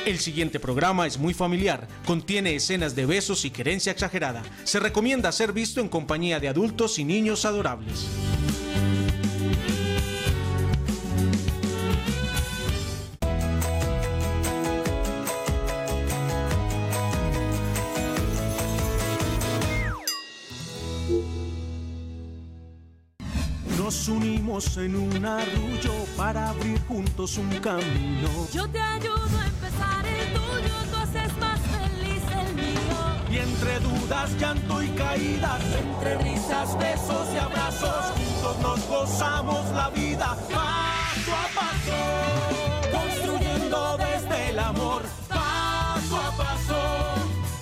El siguiente programa es muy familiar, contiene escenas de besos y querencia exagerada. Se recomienda ser visto en compañía de adultos y niños adorables. Nos unimos en un arrullo para abrir juntos un camino. Yo te ayudo a empezar el tuyo, tú haces más feliz el mío. Y entre dudas, llanto y caídas, entre risas, besos y abrazos, juntos nos gozamos la vida paso a paso, construyendo desde el amor paso a paso,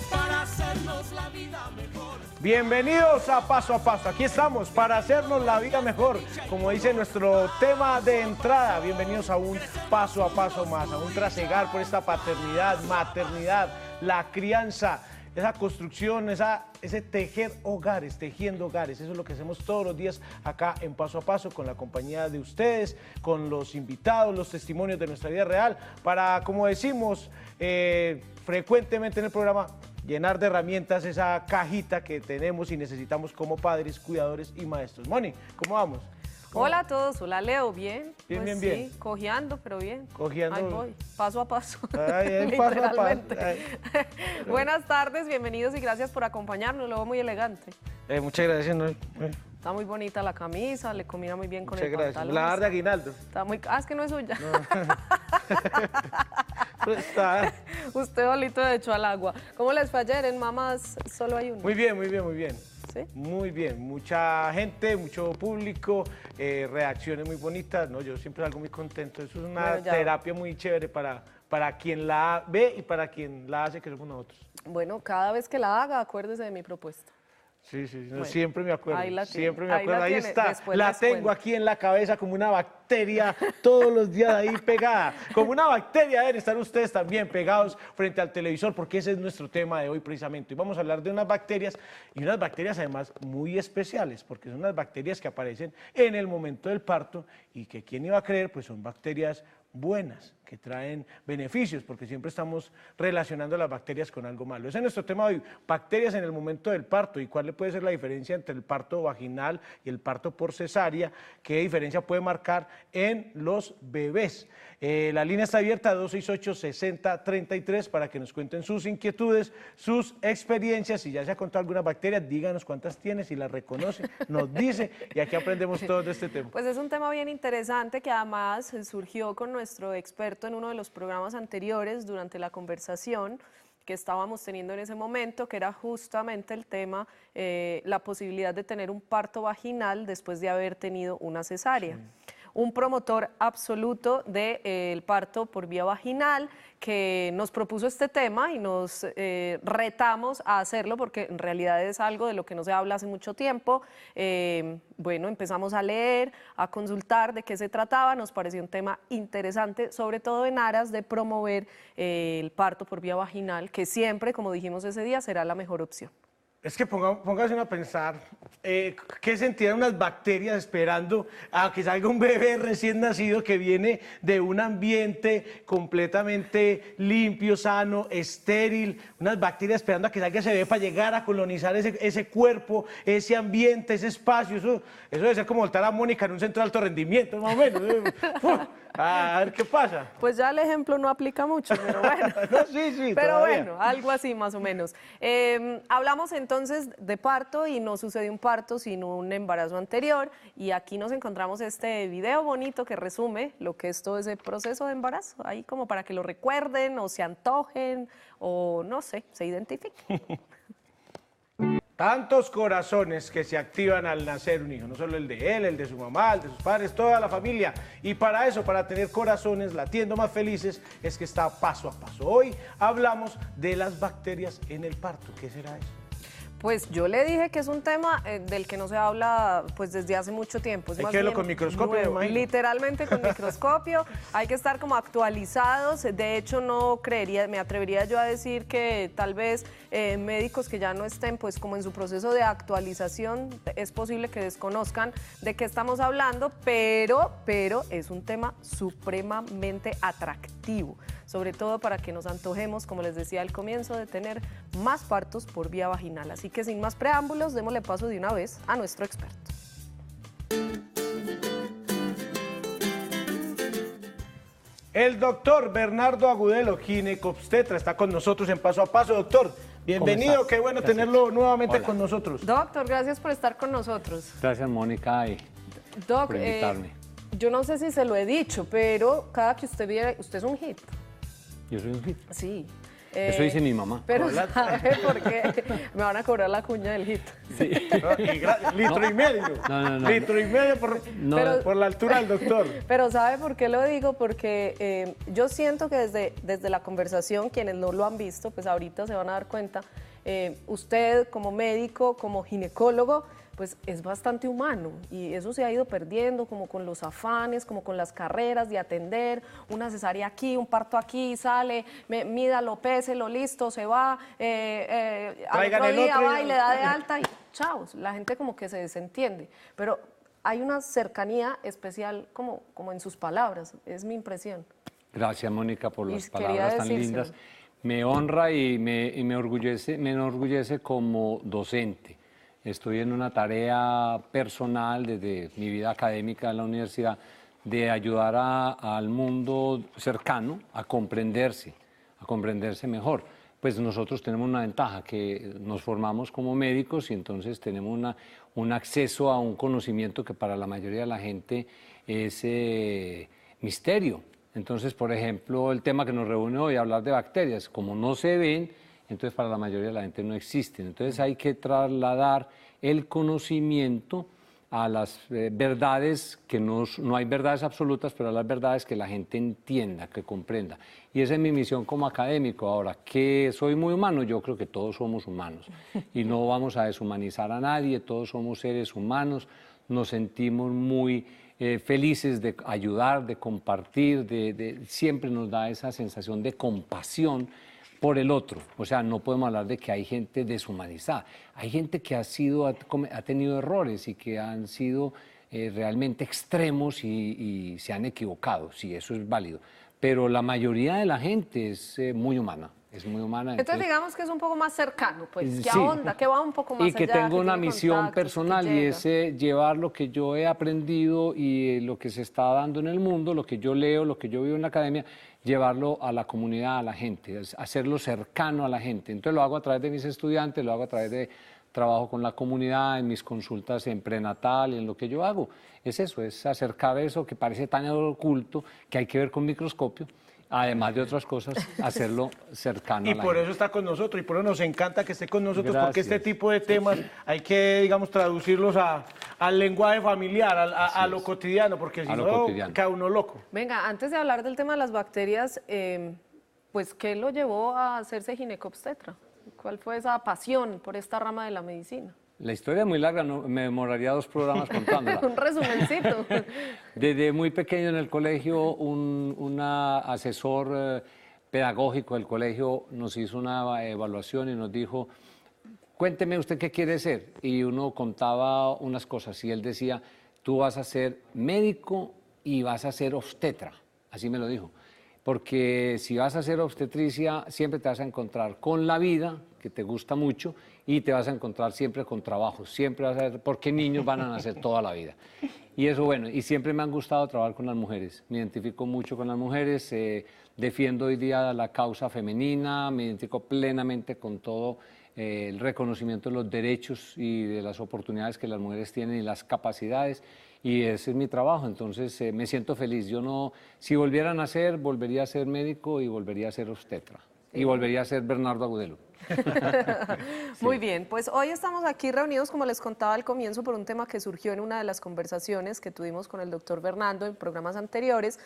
para hacernos la vida mejor. Bienvenidos a Paso a Paso, aquí estamos para hacernos la vida mejor, como dice nuestro tema de entrada. Bienvenidos a un paso a paso más, a un trasegar por esta paternidad, maternidad, la crianza, esa construcción, ese tejer hogares, tejiendo hogares. Eso es lo que hacemos todos los días acá en Paso a Paso, con la compañía de ustedes, con los invitados, los testimonios de nuestra vida real, para, como decimos frecuentemente en el programa, llenar de herramientas esa cajita que tenemos y necesitamos como padres, cuidadores y maestros. Moni, ¿cómo vamos? Hola a todos, hola Leo, ¿bien? Bien, pues bien. Sí, cojeando, pero bien. Cojeando. Ahí voy, paso a paso. Ay, paso a paso. Buenas tardes, bienvenidos y gracias por acompañarnos, lo veo muy elegante. Muchas gracias. Está muy bonita la camisa, le combina muy bien con Muchas el gracias. pantalón. La de aguinaldo. Está muy... es que no es suya. Está. Usted solito echó al agua. ¿Cómo les fue ayer? En Mamás solo hay uno. Muy bien, muy bien, muy bien. ¿Sí? Muy bien, mucha gente, mucho público, reacciones muy bonitas, ¿no? Yo siempre salgo muy contento, eso es una terapia muy chévere para quien la ve y para quien la hace, que somos nosotros. Bueno, cada vez que la haga, acuérdese de mi propuesta. Sí, Bueno, siempre me acuerdo, siempre me acuerdo, ahí tiene. está, Después la les tengo cuento. aquí en la cabeza como una bacteria, todos los días ahí pegada, como una bacteria deben estar ustedes también pegados frente al televisor, porque ese es nuestro tema de hoy precisamente. Hoy vamos a hablar de unas bacterias, y unas bacterias además muy especiales, porque son unas bacterias que aparecen en el momento del parto, y que quién iba a creer, pues son bacterias buenas, que traen beneficios, porque siempre estamos relacionando las bacterias con algo malo. Ese es nuestro tema hoy, bacterias en el momento del parto, y cuál puede ser la diferencia entre el parto vaginal y el parto por cesárea, qué diferencia puede marcar en los bebés. La línea está abierta a 268-6033 para que nos cuenten sus inquietudes, sus experiencias. Si ya se ha contado alguna bacteria, díganos cuántas tiene, si las reconoce, nos dice, y aquí aprendemos todo de este tema. Pues es un tema bien interesante que además surgió con nuestro experto en uno de los programas anteriores durante la conversación que estábamos teniendo en ese momento, que era justamente el tema, la posibilidad de tener un parto vaginal después de haber tenido una cesárea. Sí. Un promotor absoluto del parto por vía vaginal que nos propuso este tema y nos retamos a hacerlo porque en realidad es algo de lo que no se habla hace mucho tiempo. Bueno, empezamos a leer, a consultar de qué se trataba, nos pareció un tema interesante, sobre todo en aras de promover el parto por vía vaginal, que siempre, como dijimos ese día, será la mejor opción. Es que póngase a pensar, ¿qué sentirán unas bacterias esperando a que salga un bebé recién nacido que viene de un ambiente completamente limpio, sano, estéril? Unas bacterias esperando a que salga ese bebé para llegar a colonizar ese cuerpo, ese ambiente, ese espacio. Eso debe ser como voltar a Mónica en un centro de alto rendimiento, más o menos. A ver qué pasa. Pues ya el ejemplo no aplica mucho, pero bueno. No, sí, pero todavía. Bueno, algo así más o menos. Hablamos entonces de parto y no sucedió un parto sin un embarazo anterior, y aquí nos encontramos este video bonito que resume lo que es todo ese proceso de embarazo, ahí como para que lo recuerden o se antojen o no sé, se identifiquen. Tantos corazones que se activan al nacer un hijo, no solo el de él, el de su mamá, el de sus padres, toda la familia. Y para eso, para tener corazones latiendo más felices, es que está Paso a Paso. Hoy hablamos de las bacterias en el parto. ¿Qué será eso? Pues yo le dije que es un tema del que no se habla pues desde hace mucho tiempo. Es hay más que verlo bien con microscopio, nuevo, me imagino. literalmente con microscopio. Hay que estar como actualizados. De hecho, no creería, me atrevería yo a decir que tal vez médicos que ya no estén pues como en su proceso de actualización, es posible que desconozcan de qué estamos hablando, pero es un tema supremamente atractivo. sobre todo para que nos antojemos, como les decía al comienzo, de tener más partos por vía vaginal. Así que sin más preámbulos, démosle paso de una vez a nuestro experto. El doctor Bernardo Agudelo, ginecobstetra, está con nosotros en Paso a Paso. Doctor, bienvenido, qué bueno tenerlo nuevamente con nosotros. Doctor, gracias por estar con nosotros. Gracias, Mónica, y Doc, por invitarme. Yo no sé si se lo he dicho, pero cada que usted viene, usted es un hit. Yo soy un hit. Sí. Eso dice mi mamá. Pero ¿sabe por qué? Me van a cobrar la cuña del hit. Sí. Litro y medio. No. Litro y medio por la altura del doctor. Pero ¿sabe por qué lo digo? Porque yo siento que desde la conversación, quienes no lo han visto, pues ahorita se van a dar cuenta, usted como médico, como ginecólogo, pues es bastante humano y eso se ha ido perdiendo como con los afanes, como con las carreras de atender, una cesárea aquí, un parto aquí, sale, mídalo, péselo, listo, se va, al otro día va y le da de alta y chao, la gente como que se desentiende, pero hay una cercanía especial como en sus palabras, es mi impresión. Gracias, Mónica, por Y las quería palabras tan decírselo. lindas. Me honra y me enorgullece como docente. Estoy en una tarea personal desde mi vida académica en la universidad de ayudar al mundo cercano a comprenderse mejor. Pues nosotros tenemos una ventaja, que nos formamos como médicos y entonces tenemos un acceso a un conocimiento que para la mayoría de la gente es misterio. Entonces, por ejemplo, el tema que nos reúne hoy, hablar de bacterias, como no se ven, entonces para la mayoría de la gente no existen. Entonces hay que trasladar el conocimiento a las verdades, que no hay verdades absolutas, pero a las verdades que la gente entienda, que comprenda. Y esa es mi misión como académico. Ahora, ¿que soy muy humano? Yo creo que todos somos humanos y no vamos a deshumanizar a nadie, todos somos seres humanos, nos sentimos muy felices de ayudar, de compartir, siempre nos da esa sensación de compasión por el otro. O sea, no podemos hablar de que hay gente deshumanizada. Hay gente que ha tenido errores y que han sido realmente extremos y se han equivocado. Sí, eso es válido. Pero la mayoría de la gente es muy humana. Es muy humana. Entonces digamos que es un poco más cercano, pues, que sí, ahonda, que va un poco más allá. Y que tengo una tiene misión contactos, personal que y llega. es llevar lo que yo he aprendido y lo que se está dando en el mundo, lo que yo leo, lo que yo vivo en la academia, llevarlo a la comunidad, a la gente, hacerlo cercano a la gente. Entonces lo hago a través de mis estudiantes, lo hago a través de trabajo con la comunidad, en mis consultas en prenatal, en lo que yo hago. Es eso, es acercar eso que parece tan oculto, que hay que ver con microscopio, además de otras cosas, hacerlo cercano a Y la por gente. eso está con nosotros, y por eso nos encanta que esté con nosotros, porque Gracias. este tipo de temas hay que, digamos, traducirlos al lenguaje familiar, a lo cotidiano, porque si A lo no, cotidiano. queda uno loco. Venga, antes de hablar del tema de las bacterias, pues, ¿qué lo llevó a hacerse ginecobstetra? ¿Cuál fue esa pasión por esta rama de la medicina? La historia es muy larga, me demoraría 2 programas contándola. Un resumencito. Desde muy pequeño en el colegio, un asesor pedagógico del colegio nos hizo una evaluación y nos dijo, cuénteme usted qué quiere ser. Y uno contaba unas cosas y él decía, tú vas a ser médico y vas a ser obstetra. Así me lo dijo. Porque si vas a ser obstetricia, siempre te vas a encontrar con la vida, que te gusta mucho, y te vas a encontrar siempre con trabajo. Siempre vas a ver, porque niños van a nacer toda la vida. Y eso, bueno, y siempre me han gustado trabajar con las mujeres. Me identifico mucho con las mujeres, defiendo hoy día la causa femenina, me identifico plenamente con todo el reconocimiento de los derechos y de las oportunidades que las mujeres tienen y las capacidades. Y ese es mi trabajo, entonces me siento feliz. Yo no, si volviera a nacer, volvería a ser médico y volvería a ser obstetra. Y volvería a ser Bernardo Agudelo. Muy bien, pues hoy estamos aquí reunidos, como les contaba al comienzo, por un tema que surgió en una de las conversaciones que tuvimos con el doctor Bernardo en programas anteriores,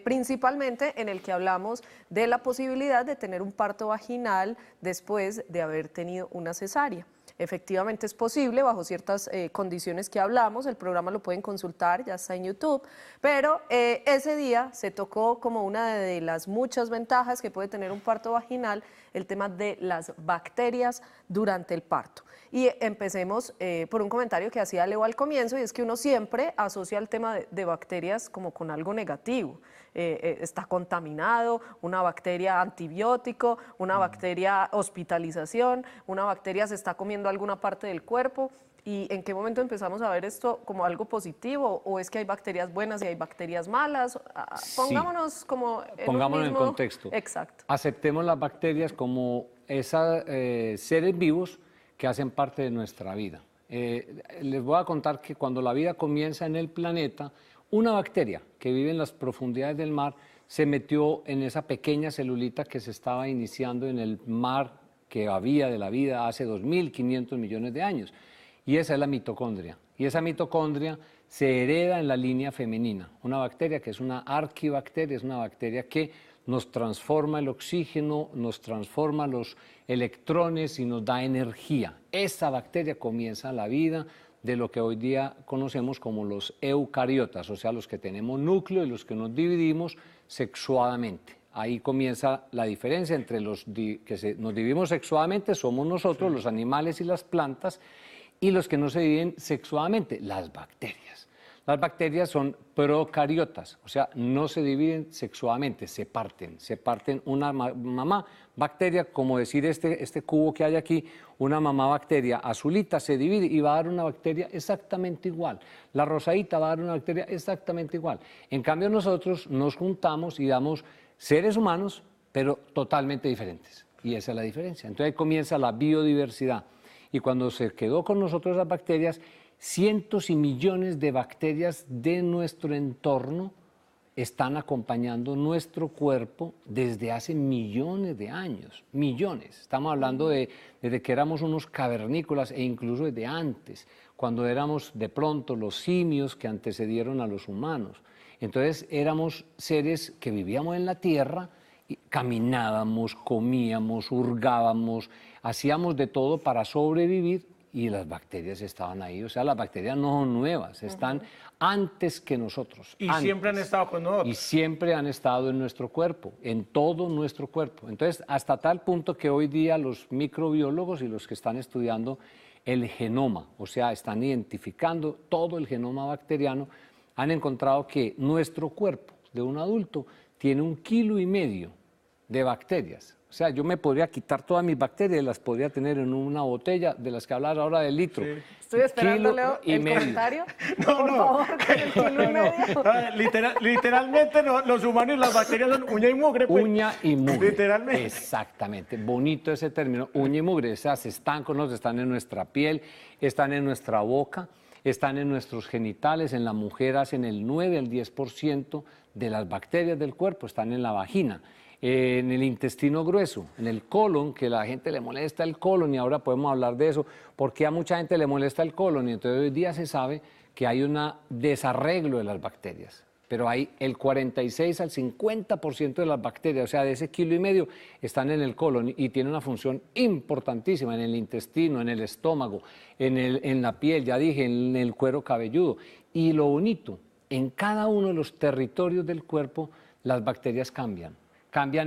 principalmente en el que hablamos de la posibilidad de tener un parto vaginal después de haber tenido una cesárea. Efectivamente es posible bajo ciertas condiciones que hablamos, el programa lo pueden consultar, ya está en YouTube, pero ese día se tocó como una de las muchas ventajas que puede tener un parto vaginal, el tema de las bacterias durante el parto. Y empecemos por un comentario que hacía Leo al comienzo, y es que uno siempre asocia el tema de bacterias como con algo negativo. está contaminado, una bacteria antibiótico, una bacteria hospitalización, una bacteria se está comiendo alguna parte del cuerpo. ¿Y en qué momento empezamos a ver esto como algo positivo? ¿O es que hay bacterias buenas y hay bacterias malas? Pongámonos como en Pongámonos un en contexto. Exacto. Aceptemos las bacterias como esos seres vivos que hacen parte de nuestra vida. Les voy a contar que cuando la vida comienza en el planeta, una bacteria que vive en las profundidades del mar se metió en esa pequeña celulita que se estaba iniciando en el mar que había de la vida hace 2.500 millones de años. Y esa es la mitocondria. Y esa mitocondria se hereda en la línea femenina. Una bacteria que es una arquibacteria, es una bacteria que nos transforma el oxígeno, nos transforma los electrones y nos da energía. Esa bacteria comienza la vida de lo que hoy día conocemos como los eucariotas, o sea, los que tenemos núcleo y los que nos dividimos sexuadamente. Ahí comienza la diferencia entre los que nos dividimos sexuadamente, somos nosotros, los animales y las plantas, y los que no se dividen sexuadamente, las bacterias. Las bacterias son procariotas, o sea, no se dividen sexuadamente, se parten una mamá bacteria, como decir este cubo que hay aquí, una mamá bacteria azulita se divide y va a dar una bacteria exactamente igual. La rosadita va a dar una bacteria exactamente igual. En cambio nosotros nos juntamos y damos seres humanos, pero totalmente diferentes. Y esa es la diferencia. Entonces ahí comienza la biodiversidad. Y cuando se quedó con nosotros las bacterias, cientos y millones de bacterias de nuestro entorno están acompañando nuestro cuerpo desde hace millones de años, millones. Estamos hablando desde que éramos unos cavernícolas e incluso desde antes, cuando éramos de pronto los simios que antecedieron a los humanos. Entonces éramos seres que vivíamos en la tierra, y caminábamos, comíamos, hurgábamos, hacíamos de todo para sobrevivir y las bacterias estaban ahí. O sea, las bacterias no son nuevas, están antes que nosotros. Y siempre han estado con nosotros. Y siempre han estado en nuestro cuerpo, en todo nuestro cuerpo. Entonces, hasta tal punto que hoy día los microbiólogos y los que están estudiando el genoma, o sea, están identificando todo el genoma bacteriano, han encontrado que nuestro cuerpo de un adulto tiene 1,5 kilos de bacterias. O sea, yo me podría quitar todas mis bacterias y las podría tener en una botella de las que hablas ahora de litro. Sí. Estoy esperando, Leo, el comentario. Por favor, con el kilo y medio. Literalmente los humanos y las bacterias son uña y mugre. Pues. Uña y mugre. Literalmente. Exactamente. Bonito ese término, uña y mugre. O sea, están con nosotros, están en nuestra piel, están en nuestra boca, están en nuestros genitales. En la mujer hacen el 9 al 10% de las bacterias del cuerpo, están en la vagina. En el intestino grueso, en el colon, que a la gente le molesta el colon y ahora podemos hablar de eso, porque a mucha gente le molesta el colon y entonces hoy día se sabe que hay un desarreglo de las bacterias, pero hay el 46 al 50% de las bacterias, o sea, de ese 1,5 kilos, están en el colon y tienen una función importantísima en el intestino, en el estómago, en la piel, ya dije, en el cuero cabelludo. Y lo bonito, en cada uno de los territorios del cuerpo, las bacterias cambian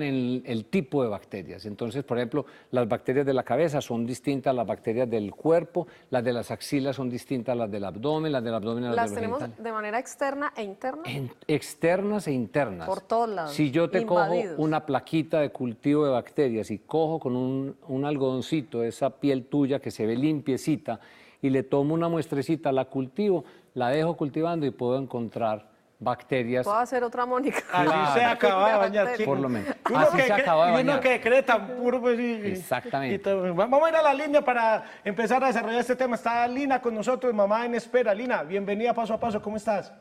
el tipo de bacterias. Entonces, por ejemplo, las bacterias de la cabeza son distintas a las bacterias del cuerpo, las de las axilas son distintas a las del abdomen, las del abdomen a las ¿Las de los tenemos genitales. de manera externa e interna? Externas e internas. Por todos lados. Si yo te invadidos. cojo una plaquita de cultivo de bacterias y cojo con un algodoncito esa piel tuya que se ve limpiecita y le tomo una muestrecita, la cultivo, la dejo cultivando y puedo encontrar bacterias. Puedo hacer otra Mónica. Así se acaba de bañar, chico. Por lo menos. Uno Así que se cre- acaba de y uno bañar. que cree tan puro, pues sí. Exactamente. y todo. Vamos a ir a la línea para empezar a desarrollar este tema. Está Lina con nosotros, mamá en espera. Lina, bienvenida paso a paso. ¿Cómo estás?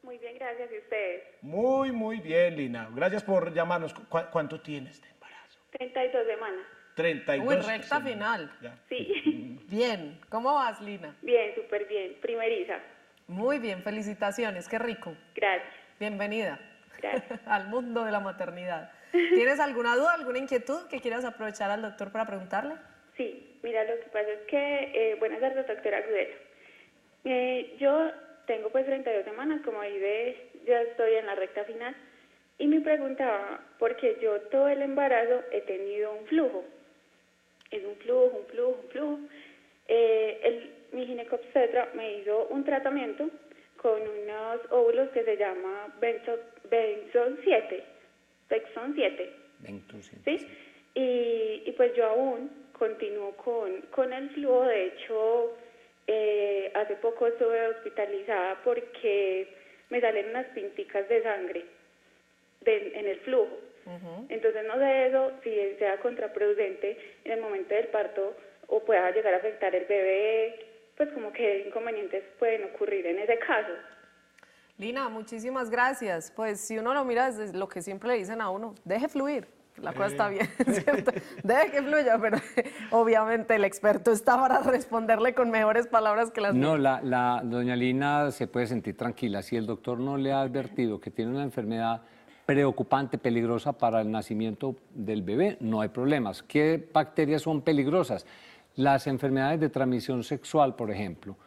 Muy bien, gracias. ¿Y ustedes? Muy, muy bien, Lina. Gracias por llamarnos. ¿Cuánto tienes de embarazo? 32 semanas. 32. Uy, recta Sí. final. Ya. Sí. Bien. ¿Cómo vas, Lina? Bien, súper bien. Primeriza. Muy bien, felicitaciones, qué rico. Gracias. Bienvenida Gracias. al mundo de la maternidad. ¿Tienes alguna duda, alguna inquietud que quieras aprovechar al doctor para preguntarle? Sí, mira, lo que pasa es que, buenas tardes, doctora Agudelo. Yo tengo pues 32 semanas, como dice, ya estoy en la recta final, y me preguntaba, porque yo todo el embarazo he tenido un flujo. Es un flujo. Mi ginecobstetra me hizo un tratamiento con unos óvulos que se llama Benson 7, Benson 7, ¿sí? Y pues yo aún continúo con el flujo. De hecho, hace poco estuve hospitalizada porque me salen unas pinticas de sangre en el flujo. Entonces no sé eso si sea contraproducente en el momento del parto o pueda llegar a afectar el bebé, pues como que inconvenientes pueden ocurrir en ese caso. Lina, muchísimas gracias. Pues si uno lo mira desde lo que siempre le dicen a uno, deje fluir. La cosa está bien, ¿cierto? Deje que fluya, pero obviamente el experto está para responderle con mejores palabras que las mías. No, la doña Lina se puede sentir tranquila. Si el doctor no le ha advertido que tiene una enfermedad preocupante, peligrosa para el nacimiento del bebé, no hay problemas. ¿Qué bacterias son peligrosas? Las enfermedades de transmisión sexual, por ejemplo.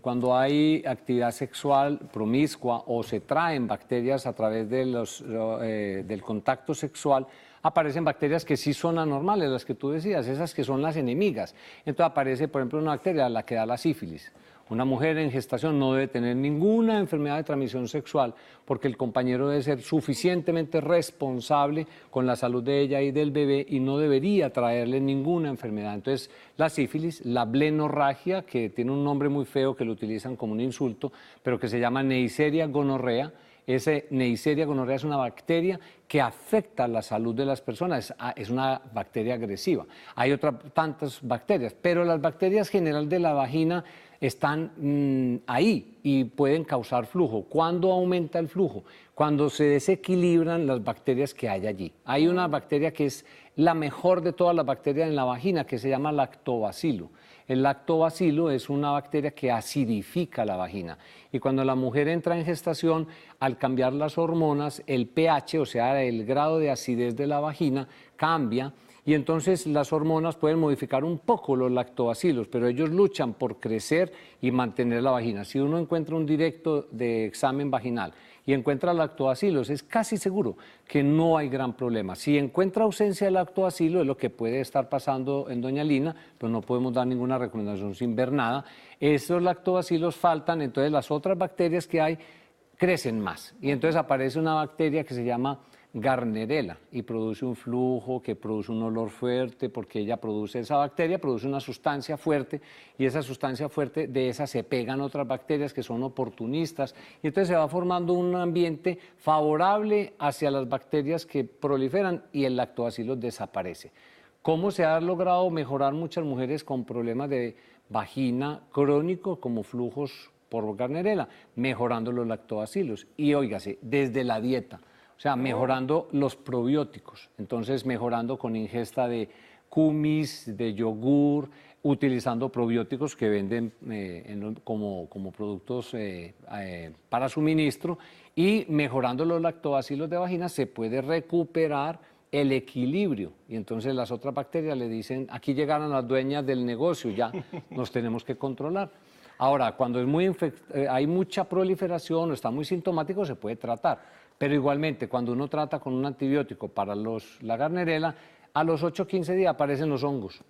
Cuando hay actividad sexual promiscua o se traen bacterias a través de del contacto sexual, aparecen bacterias que sí son anormales, las que tú decías, esas que son las enemigas. Entonces aparece, por ejemplo, una bacteria, la que da la sífilis. Una mujer en gestación no debe tener ninguna enfermedad de transmisión sexual porque el compañero debe ser suficientemente responsable con la salud de ella y del bebé y no debería traerle ninguna enfermedad. Entonces, la sífilis, la blenorragia, que tiene un nombre muy feo que lo utilizan como un insulto, pero que se llama Neisseria gonorrea. Ese Neisseria gonorrea es una bacteria que afecta la salud de las personas, es una bacteria agresiva. Hay otras tantas bacterias, pero las bacterias general de la vagina están ahí y pueden causar flujo. ¿Cuándo aumenta el flujo? Cuando se desequilibran las bacterias que hay allí. Hay una bacteria que es la mejor de todas las bacterias en la vagina, que se llama lactobacilo. El lactobacilo es una bacteria que acidifica la vagina. Y cuando la mujer entra en gestación, al cambiar las hormonas, el pH, o sea, el grado de acidez de la vagina, cambia. Y entonces las hormonas pueden modificar un poco los lactobacilos, pero ellos luchan por crecer y mantener la vagina. Si uno encuentra un directo de examen vaginal y encuentra lactobacilos, es casi seguro que no hay gran problema. Si encuentra ausencia de lactobacilo, es lo que puede estar pasando en doña Lina, pero no podemos dar ninguna recomendación sin ver nada. Esos lactobacilos faltan, entonces las otras bacterias que hay crecen más. Y entonces aparece una bacteria que se llama Gardnerella y produce un flujo que produce un olor fuerte porque ella produce, esa bacteria produce una sustancia fuerte y esa sustancia fuerte de esa se pegan otras bacterias que son oportunistas y entonces se va formando un ambiente favorable hacia las bacterias que proliferan y el lactobacillus desaparece. ¿Cómo se ha logrado mejorar muchas mujeres con problemas de vagina crónico como flujos por Gardnerella? Mejorando los lactobacilos y óigase, desde la dieta. O sea, mejorando los probióticos, entonces mejorando con ingesta de kumis, de yogur, utilizando probióticos que venden como productos para suministro y mejorando los lactobacilos de vagina se puede recuperar el equilibrio y entonces las otras bacterias le dicen, aquí llegaron las dueñas del negocio, ya nos tenemos que controlar. Ahora, cuando hay mucha proliferación o está muy sintomático se puede tratar. Pero igualmente, cuando uno trata con un antibiótico para la Gardnerella, a los 8-15 días aparecen los hongos.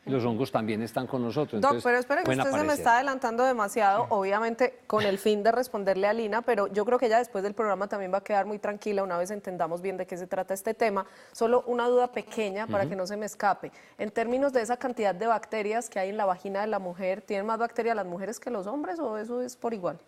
Y los hongos también están con nosotros. Doc, pero espere que usted se me está adelantando demasiado, obviamente con el fin de responderle a Lina, pero yo creo que ella después del programa también va a quedar muy tranquila una vez entendamos bien de qué se trata este tema. Solo una duda pequeña para que no se me escape. En términos de esa cantidad de bacterias que hay en la vagina de la mujer, ¿tienen más bacterias las mujeres que los hombres o eso es por igual?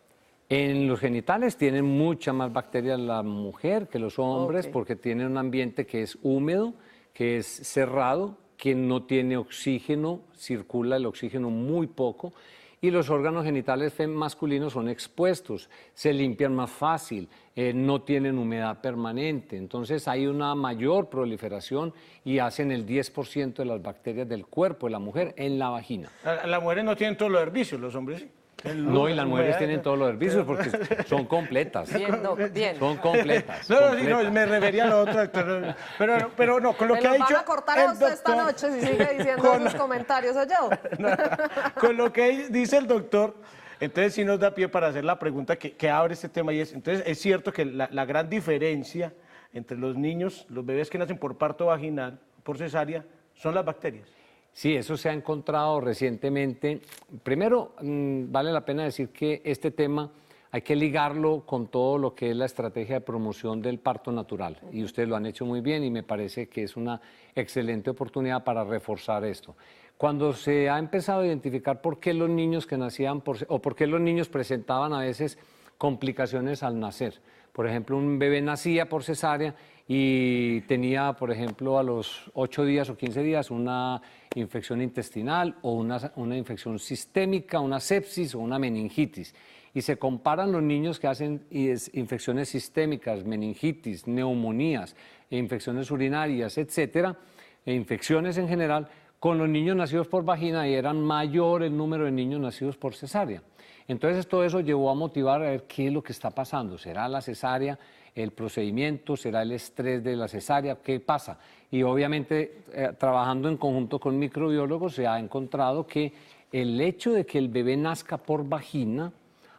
En los genitales tienen mucha más bacterias la mujer que los hombres porque tienen un ambiente que es húmedo, que es cerrado, que no tiene oxígeno, circula el oxígeno muy poco y los órganos genitales masculinos son expuestos, se limpian más fácil, no tienen humedad permanente, entonces hay una mayor proliferación y hacen el 10% de las bacterias del cuerpo de la mujer en la vagina. Las mujeres no tienen todos los servicios, los hombres sí. No, y las mujeres tienen todos los servicios porque son completas. Bien, Doc, bien. Son completas. No, me refería a lo otro, doctor. Pero no, con lo que ha dicho. Me van a cortar a usted esta noche si sigue diciendo esos comentarios, ¿o yo? Con lo que dice el doctor, entonces sí nos da pie para hacer la pregunta que abre este tema y es, entonces es cierto que la gran diferencia entre los niños, los bebés que nacen por parto vaginal, por cesárea, son las bacterias. Sí, eso se ha encontrado recientemente. Primero, vale la pena decir que este tema hay que ligarlo con todo lo que es la estrategia de promoción del parto natural. Y ustedes lo han hecho muy bien y me parece que es una excelente oportunidad para reforzar esto. Cuando se ha empezado a identificar por qué los niños que nacían o por qué los niños presentaban a veces complicaciones al nacer. Por ejemplo, un bebé nacía por cesárea y tenía, por ejemplo, a los 8 días o 15 días una infección intestinal o una infección sistémica, una sepsis o una meningitis. Y se comparan los niños que hacen infecciones sistémicas, meningitis, neumonías, infecciones urinarias, etcétera, e infecciones en general, con los niños nacidos por vagina, y eran mayor el número de niños nacidos por cesárea. Entonces todo eso llevó a motivar a ver qué es lo que está pasando. ¿Será la cesárea, el procedimiento, será el estrés de la cesárea? ¿Qué pasa? Y obviamente trabajando en conjunto con microbiólogos se ha encontrado que el hecho de que el bebé nazca por vagina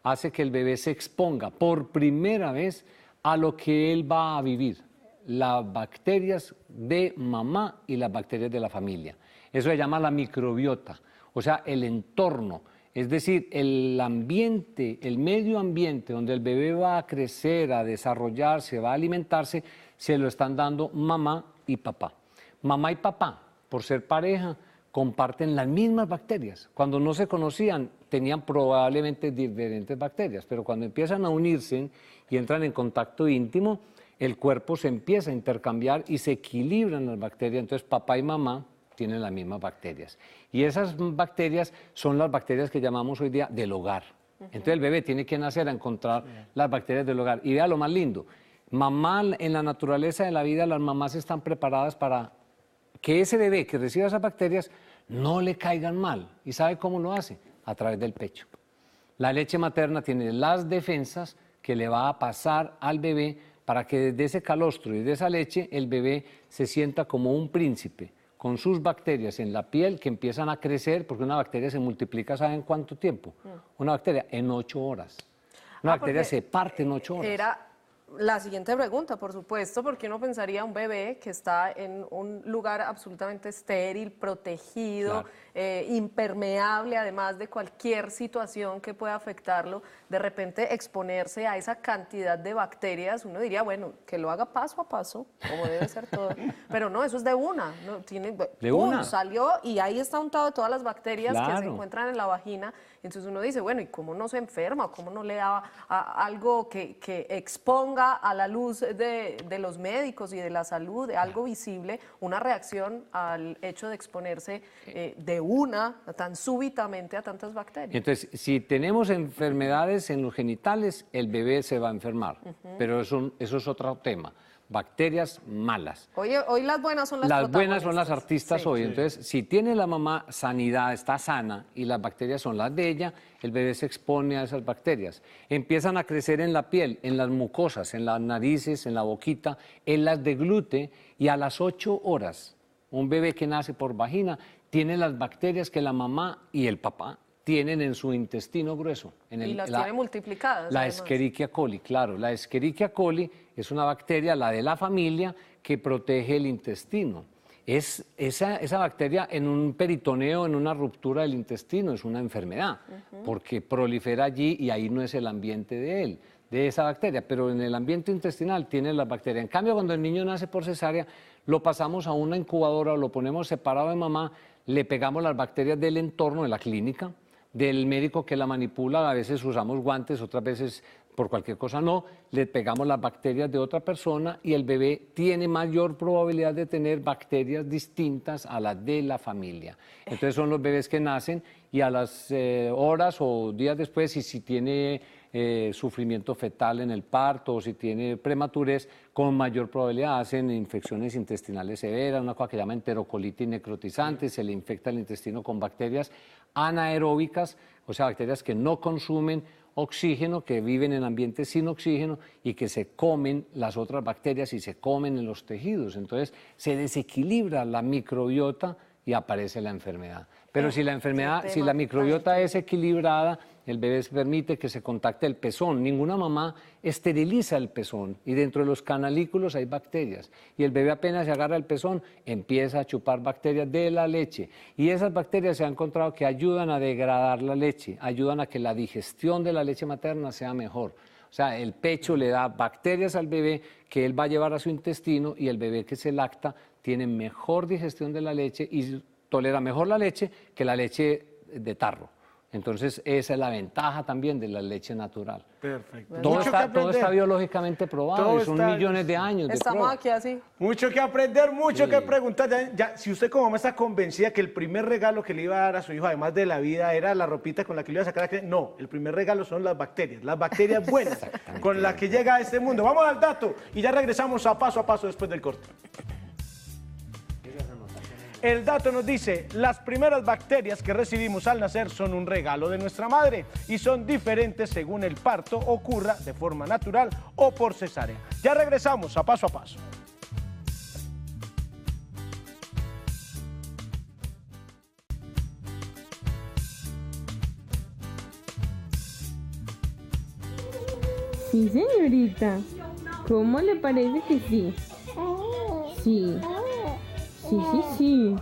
hace que el bebé se exponga por primera vez a lo que él va a vivir, las bacterias de mamá y las bacterias de la familia. Eso se llama la microbiota, o sea, el entorno. Es decir, el ambiente, el medio ambiente donde el bebé va a crecer, a desarrollarse, va a alimentarse, se lo están dando mamá y papá. Mamá y papá, por ser pareja, comparten las mismas bacterias. Cuando no se conocían, tenían probablemente diferentes bacterias, pero cuando empiezan a unirse y entran en contacto íntimo, el cuerpo se empieza a intercambiar y se equilibran las bacterias. Entonces, papá y mamá tienen las mismas bacterias. Y esas bacterias son las bacterias que llamamos hoy día del hogar. Entonces el bebé tiene que nacer a encontrar las bacterias del hogar. Y vea lo más lindo, mamá, en la naturaleza de la vida, las mamás están preparadas para que ese bebé que reciba esas bacterias no le caigan mal. ¿Y sabe cómo lo hace? A través del pecho. La leche materna tiene las defensas que le va a pasar al bebé para que desde ese calostro y de esa leche el bebé se sienta como un príncipe, con sus bacterias en la piel que empiezan a crecer, porque una bacteria se multiplica, ¿saben cuánto tiempo? Una bacteria en 8 horas. Una bacteria se parte en 8 horas. Era la siguiente pregunta, por supuesto, porque uno pensaría un bebé que está en un lugar absolutamente estéril, protegido, impermeable, además de cualquier situación que pueda afectarlo, de repente exponerse a esa cantidad de bacterias, uno diría, bueno, que lo haga paso a paso, como debe ser todo, pero no, eso es de una, ¿no? Tiene, de una. Salió y ahí está untado de todas las bacterias que se Claro. encuentran en la vagina, entonces uno dice, bueno, ¿y cómo no se enferma? ¿Cómo no le da algo que exponga a la luz de los médicos y de la salud, de algo visible, una reacción al hecho de exponerse de una tan súbitamente a tantas bacterias? Entonces, si tenemos enfermedades en los genitales, el bebé se va a enfermar, pero eso es otro tema. Bacterias malas. Hoy las buenas son las Las buenas son las protagonistas. artistas Sí. hoy. Entonces, si tiene la mamá sanidad, está sana y las bacterias son las de ella, el bebé se expone a esas bacterias. Empiezan a crecer en la piel, en las mucosas, en las narices, en la boquita, en las de glúteo, y a las 8 horas, un bebé que nace por vagina tiene las bacterias que la mamá y el papá tienen en su intestino grueso. Y las tiene multiplicadas. La además. Escherichia coli, claro. La Escherichia coli es una bacteria, la de la familia, que protege el intestino. Esa bacteria en un peritoneo, en una ruptura del intestino, es una enfermedad, porque prolifera allí y ahí no es el ambiente de esa bacteria, pero en el ambiente intestinal tiene la bacteria. En cambio, cuando el niño nace por cesárea, lo pasamos a una incubadora o lo ponemos separado de mamá, le pegamos las bacterias del entorno de la clínica, del médico que la manipula, a veces usamos guantes, otras veces por cualquier cosa no, le pegamos las bacterias de otra persona y el bebé tiene mayor probabilidad de tener bacterias distintas a las de la familia. Entonces son los bebés que nacen y a las horas o días después, y si tiene sufrimiento fetal en el parto o si tiene prematurez, con mayor probabilidad hacen infecciones intestinales severas, una cosa que llama enterocolitis necrotizante, se le infecta el intestino con bacterias anaeróbicas, o sea, bacterias que no consumen oxígeno, que viven en ambientes sin oxígeno y que se comen las otras bacterias y se comen en los tejidos. Entonces se desequilibra la microbiota y aparece la enfermedad. Pero si la enfermedad, tema si la microbiota es equilibrada, el bebé se permite que se contacte el pezón. Ninguna mamá esteriliza el pezón y dentro de los canalículos hay bacterias. Y el bebé apenas se agarra el pezón, empieza a chupar bacterias de la leche. Y esas bacterias se ha encontrado que ayudan a degradar la leche, ayudan a que la digestión de la leche materna sea mejor. O sea, el pecho le da bacterias al bebé que él va a llevar a su intestino y el bebé que se lacta tiene mejor digestión de la leche y tolera mejor la leche que la leche de tarro. Entonces, esa es la ventaja también de la leche natural. Perfecto. Todo Mucho que está, todo está aprender. biológicamente probado Todo y son está- millones de años de Estamos prueba. aquí así. Mucho que aprender, mucho Sí. que preguntar. Si usted como mamá está convencida que el primer regalo que le iba a dar a su hijo, además de la vida, era la ropita con la que le iba a sacar a que... No, el primer regalo son las bacterias buenas con las que llega a este mundo. Vamos al dato y ya regresamos a paso después del corte. El dato nos dice, las primeras bacterias que recibimos al nacer son un regalo de nuestra madre y son diferentes según el parto ocurra de forma natural o por cesárea. Ya regresamos a paso. Sí, señorita. ¿Cómo le parece que sí? Sí. Sí.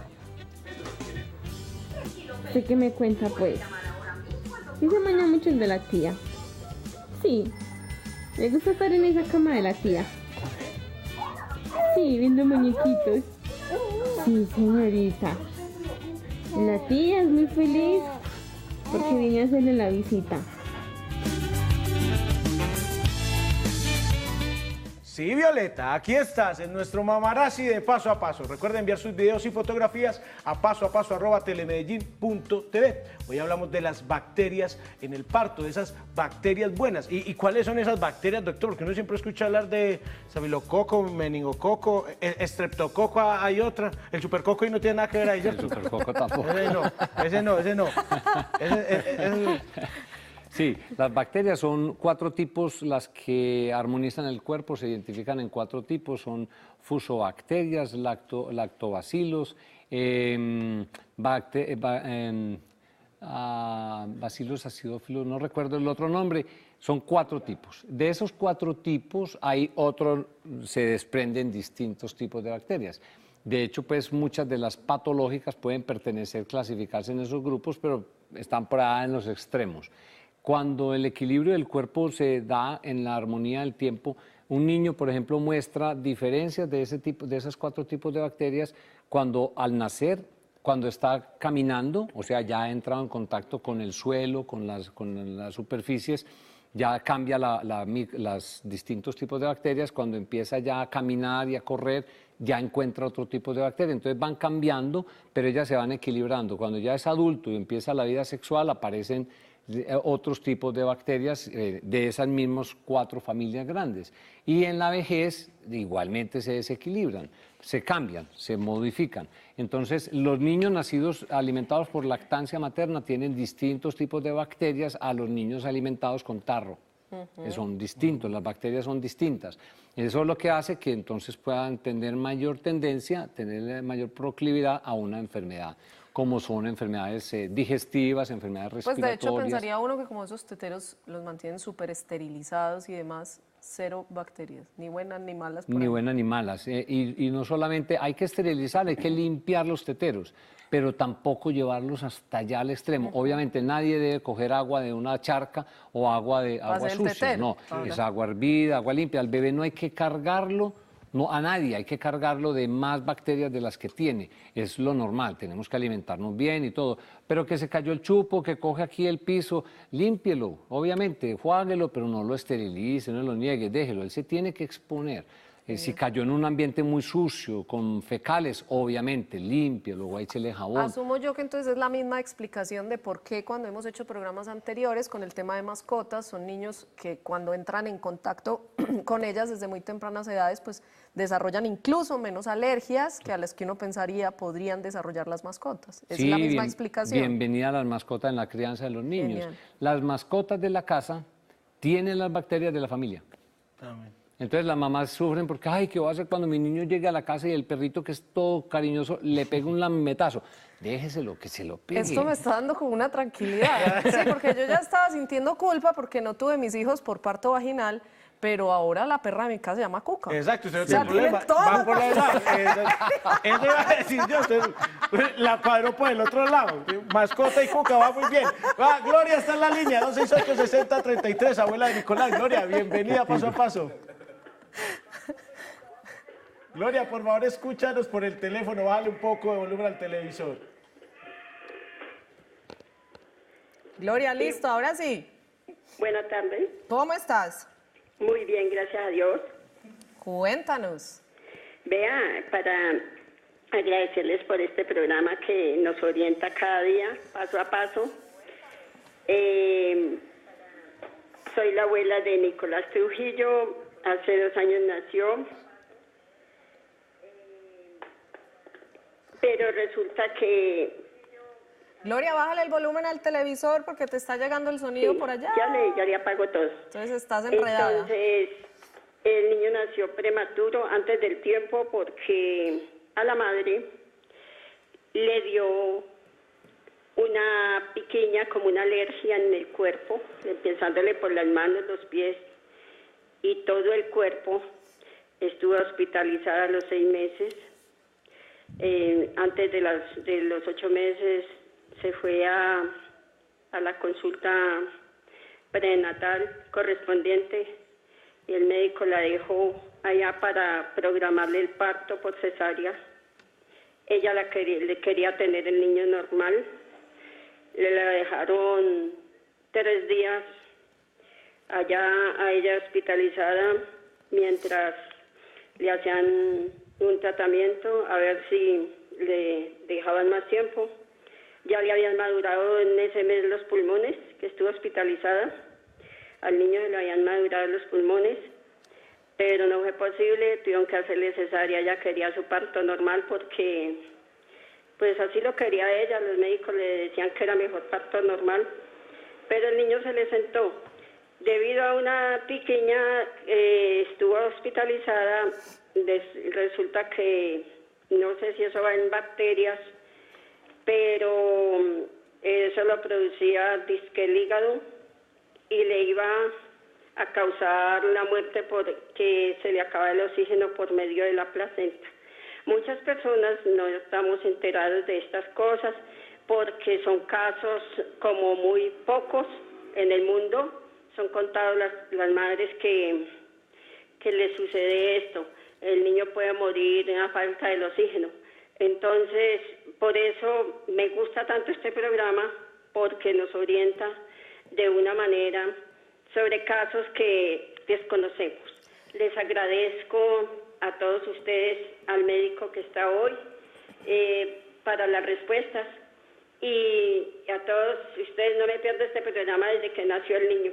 ¿Usted qué me cuenta, pues? ¿Sí se maña mucho el de la tía? Sí. ¿Le gusta estar en esa cama de la tía? Sí, viendo muñequitos. Sí, señorita. La tía es muy feliz porque vine a hacerle la visita. Sí, Violeta, aquí estás en nuestro Mamarazzi de paso a paso. Recuerda enviar sus videos y fotografías a pasoapaso@telemedellin.tv. Hoy hablamos de las bacterias en el parto, de esas bacterias buenas. ¿Y cuáles son esas bacterias, doctor? Porque uno siempre escucha hablar de estafilococo, meningococo, estreptococo, hay otra. El supercoco y no tiene nada que ver ahí, El ¿cierto? supercoco tampoco. Ese no. Sí, las bacterias son 4 tipos las que armonizan el cuerpo, se identifican en 4 tipos, son fusobacterias, lactobacilos, bacilos acidófilos, no recuerdo el otro nombre, son 4 tipos. De esos 4 tipos hay otros, se desprenden distintos tipos de bacterias. De hecho, pues muchas de las patológicas pueden clasificarse en esos grupos, pero están por ahí en los extremos. Cuando el equilibrio del cuerpo se da en la armonía del tiempo, un niño, por ejemplo, muestra diferencias de esos 4 tipos de bacterias cuando al nacer, cuando está caminando, o sea, ya ha entrado en contacto con el suelo, con las superficies, ya cambia los distintos tipos de bacterias. Cuando empieza ya a caminar y a correr, ya encuentra otro tipo de bacterias. Entonces van cambiando, pero ellas se van equilibrando. Cuando ya es adulto y empieza la vida sexual, aparecen otros tipos de bacterias de esas mismas 4 familias grandes. Y en la vejez igualmente se desequilibran, se cambian, se modifican. Entonces los niños nacidos alimentados por lactancia materna tienen distintos tipos de bacterias a los niños alimentados con tarro. Son distintos, las bacterias son distintas. Eso es lo que hace que entonces puedan tener mayor tendencia, tener mayor proclividad a una enfermedad, como son enfermedades digestivas, enfermedades Pues respiratorias. de hecho pensaría uno que como esos teteros los mantienen súper esterilizados y demás, 0 bacterias, ni buenas ni malas. por Ni ahí. buenas ni malas. Y no solamente hay que esterilizar, hay que limpiar los teteros, pero tampoco llevarlos hasta allá al extremo. Obviamente nadie debe coger agua de una charca o agua hacer el sucia. tetero. No, Ahora. es agua hervida, agua limpia. Al bebé no hay que cargarlo. No, a nadie hay que cargarlo de más bacterias de las que tiene. Es lo normal, tenemos que alimentarnos bien y todo. Pero que se cayó el chupo, que coge aquí el piso, límpielo, obviamente, juáguelo, pero no lo esterilice, no lo niegue, déjelo. Él se tiene que exponer. Si cayó en un ambiente muy sucio, con fecales, obviamente, límpielo, o échele jabón. Asumo yo que entonces es la misma explicación de por qué cuando hemos hecho programas anteriores con el tema de mascotas, son niños que cuando entran en contacto con ellas desde muy tempranas edades, pues desarrollan incluso menos alergias que a las que uno pensaría podrían desarrollar las mascotas. Es la misma explicación. Bienvenida a las mascotas en la crianza de los niños. Genial. Las mascotas de la casa tienen las bacterias de la familia. Amén. Entonces las mamás sufren porque, ay, ¿qué voy a hacer cuando mi niño llegue a la casa y el perrito que es todo cariñoso le pega un lametazo? Déjeselo, que se lo pegue. Esto me está dando como una tranquilidad. Sí, porque yo ya estaba sintiendo culpa porque no tuve mis hijos por parto vaginal, pero ahora la perra de mi casa se llama Cuca. Exacto, usted no O sea, tiene problema. tiene toda Va la por el lado. Eso iba a decir yo. Usted la cuadró por el otro lado. Mascota y Cuca, va muy bien. Va, Gloria está en la línea, 268-6033, abuela de Nicolás. Gloria, bienvenida paso a paso. Gloria, por favor, escúchanos por el teléfono, bájale un poco de volumen al televisor. Gloria, listo, ahora sí. Buenas tardes. ¿Cómo estás? Muy bien, gracias a Dios. Cuéntanos. Vea, para agradecerles por este programa que nos orienta cada día, paso a paso. Soy la abuela de Nicolás Trujillo. Hace 2 años nació. Pero resulta que... Gloria, bájale el volumen al televisor porque te está llegando el sonido por allá. Ya le apago todo. Entonces estás enredada. Entonces, el niño nació prematuro antes del tiempo porque a la madre le dio una pequeña, como una alergia en el cuerpo, empezándole por las manos, los pies y todo el cuerpo. Estuvo hospitalizada a los 6 meses. Antes de los 8 meses se fue a la consulta prenatal correspondiente y el médico la dejó allá para programarle el parto por cesárea. Ella le quería tener el niño normal. Le la dejaron 3 días allá a ella hospitalizada mientras le hacían un tratamiento a ver si le dejaban más tiempo. Ya le habían madurado en ese mes los pulmones, que estuvo hospitalizada. Al niño le habían madurado los pulmones, pero no fue posible, tuvieron que hacerle cesárea. Ella quería su parto normal porque, pues así lo quería ella. Los médicos le decían que era mejor parto normal, pero el niño se le sentó. Debido a una pequeña estuvo hospitalizada, resulta que, no sé si eso va en bacterias, pero eso lo producía disque el hígado y le iba a causar la muerte porque se le acaba el oxígeno por medio de la placenta. Muchas personas no estamos enterados de estas cosas porque son casos como muy pocos en el mundo. Son contados las madres que les sucede esto. El niño puede morir a falta del oxígeno. Entonces, por eso me gusta tanto este programa, porque nos orienta de una manera sobre casos que desconocemos. Les agradezco a todos ustedes, al médico que está hoy, para las respuestas. Y a todos ustedes, no me pierdo este programa desde que nació el niño.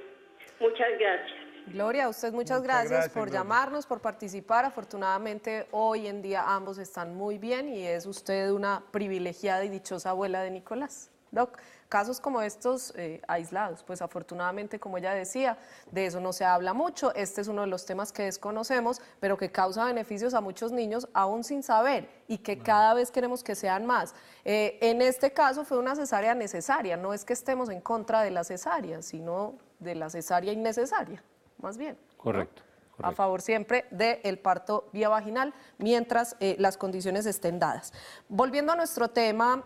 Muchas gracias. Gloria, a usted muchas gracias por llamarnos, por participar. Afortunadamente, hoy en día ambos están muy bien y es usted una privilegiada y dichosa abuela de Nicolás. Doc, casos como estos aislados, pues afortunadamente, como ella decía, de eso no se habla mucho. Este es uno de los temas que desconocemos, pero que causa beneficios a muchos niños aún sin saber y que cada vez queremos que sean más. En este caso fue una cesárea necesaria, no es que estemos en contra de la cesárea, sino de la cesárea innecesaria, más bien. Correcto. A favor siempre del parto vía vaginal mientras las condiciones estén dadas. Volviendo a nuestro tema,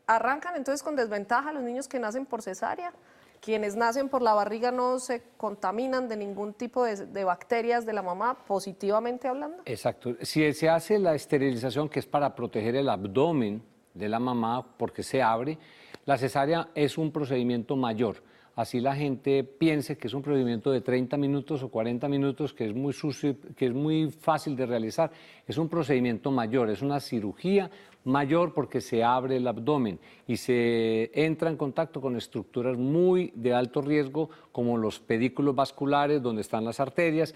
¿arrancan entonces con desventaja los niños que nacen por cesárea? Quienes nacen por la barriga no se contaminan de ningún tipo de bacterias de la mamá, positivamente hablando. Exacto. Si se hace la esterilización, que es para proteger el abdomen de la mamá porque se abre, la cesárea es un procedimiento mayor. Así la gente piense que es un procedimiento de 30 minutos o 40 minutos, que es muy sucio, que es muy fácil de realizar. Es un procedimiento mayor, es una cirugía mayor porque se abre el abdomen y se entra en contacto con estructuras muy de alto riesgo como los pedículos vasculares, donde están las arterias,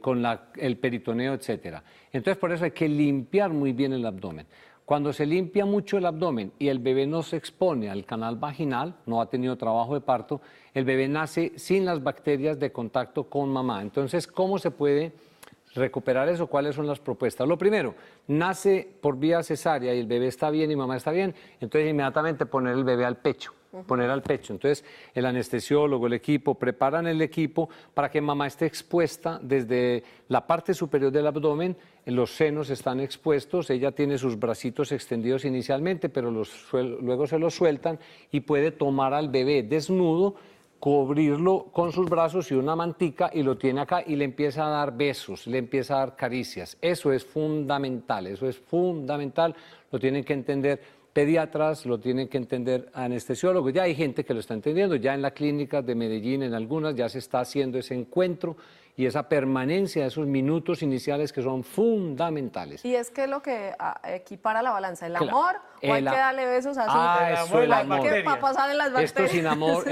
con el peritoneo, etc. Entonces por eso hay que limpiar muy bien el abdomen. Cuando se limpia mucho el abdomen y el bebé no se expone al canal vaginal, no ha tenido trabajo de parto, el bebé nace sin las bacterias de contacto con mamá. Entonces, ¿cómo se puede recuperar eso? ¿Cuáles son las propuestas? Lo primero, nace por vía cesárea y el bebé está bien y mamá está bien, entonces inmediatamente poner el bebé al pecho. Poner al pecho. Entonces, el anestesiólogo, el equipo, preparan el equipo para que mamá esté expuesta desde la parte superior del abdomen, los senos están expuestos, ella tiene sus bracitos extendidos inicialmente, pero luego se los sueltan y puede tomar al bebé desnudo, cubrirlo con sus brazos y una mantica y lo tiene acá y le empieza a dar besos, le empieza a dar caricias. Eso es fundamental, lo tienen que entender pediatras, lo tienen que entender anestesiólogos. Ya hay gente que lo está entendiendo, ya en la clínica de Medellín, en algunas, ya se está haciendo ese encuentro y esa permanencia, esos minutos iniciales que son fundamentales. Y es que lo que equipara la balanza, el Claro. amor, o hay que darle besos así. Eso, el amor. Que para pasar en las bacterias. Esto sin amor,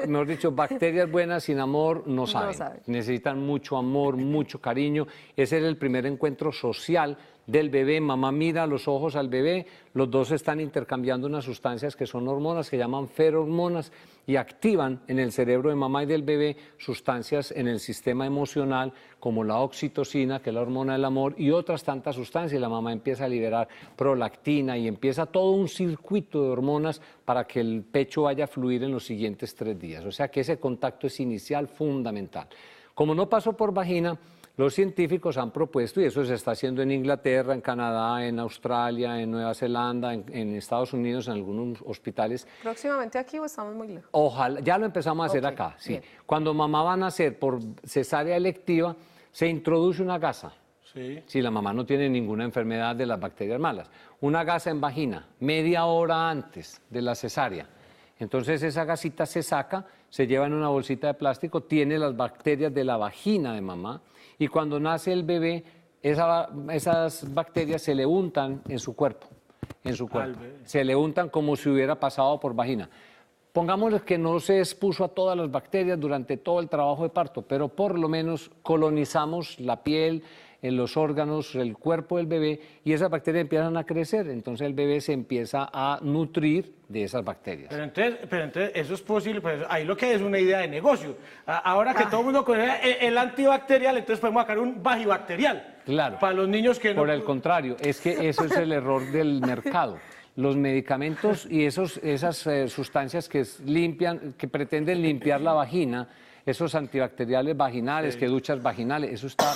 mejor dicho, bacterias buenas sin amor no saben. Necesitan mucho amor, mucho cariño. Ese es el primer encuentro social del bebé. Mamá mira a los ojos al bebé, los dos están intercambiando unas sustancias que son hormonas, que llaman ferormonas, y activan en el cerebro de mamá y del bebé sustancias en el sistema emocional, como la oxitocina, que es la hormona del amor, y otras tantas sustancias. Y la mamá empieza a liberar prolactina y empieza todo un circuito de hormonas para que el pecho vaya a fluir en los siguientes 3 días. O sea que ese contacto es inicial fundamental. Como no pasó por vagina, los científicos han propuesto, y eso se está haciendo en Inglaterra, en Canadá, en Australia, en Nueva Zelanda, en Estados Unidos, en algunos hospitales. ¿Próximamente aquí o estamos muy lejos? Ojalá, ya lo empezamos a hacer acá, sí. Bien. Cuando mamá va a nacer por cesárea electiva, se introduce una gasa. Sí. Si la mamá no tiene ninguna enfermedad de las bacterias malas. Una gasa en vagina, media hora antes de la cesárea. Entonces esa gasita se saca, se lleva en una bolsita de plástico, tiene las bacterias de la vagina de mamá, y cuando nace el bebé, esas bacterias se le untan en su cuerpo. Se le untan como si hubiera pasado por vagina. Pongámosle que no se expuso a todas las bacterias durante todo el trabajo de parto, pero por lo menos colonizamos la piel, en los órganos, el cuerpo del bebé, y esas bacterias empiezan a crecer. Entonces el bebé se empieza a nutrir de esas bacterias. Pero entonces eso es posible, pues ahí lo que es una idea de negocio. Ahora que todo el mundo conoce el antibacterial, entonces podemos sacar un bajibacterial. Claro. Para los niños que no... Por el contrario, es que eso es el error del mercado. Los medicamentos y esas sustancias que limpian, que pretenden limpiar la vagina, esos antibacteriales vaginales, que duchas vaginales, eso está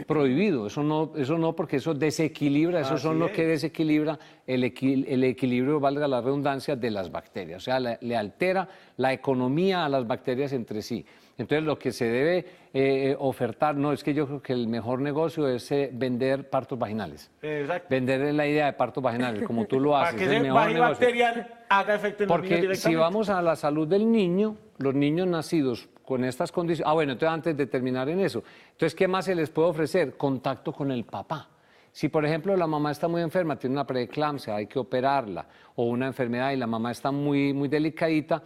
prohibido. Eso no, porque eso desequilibra, eso son lo que desequilibra el equilibrio, valga la redundancia, de las bacterias. O sea, le altera la economía a las bacterias entre sí. Entonces, lo que se debe ofertar, no, es que yo creo que el mejor negocio es vender partos vaginales. Exacto. Vender la idea de partos vaginales, como tú lo haces. Para que el ese mejor negocio. bajibacterial haga efecto en los niños Porque directamente. si vamos a la salud del niño, los niños nacidos con estas condiciones... bueno, entonces antes de terminar en eso, entonces, ¿qué más se les puede ofrecer? Contacto con el papá. Si, por ejemplo, la mamá está muy enferma, tiene una preeclampsia, hay que operarla, o una enfermedad y la mamá está muy, muy delicadita,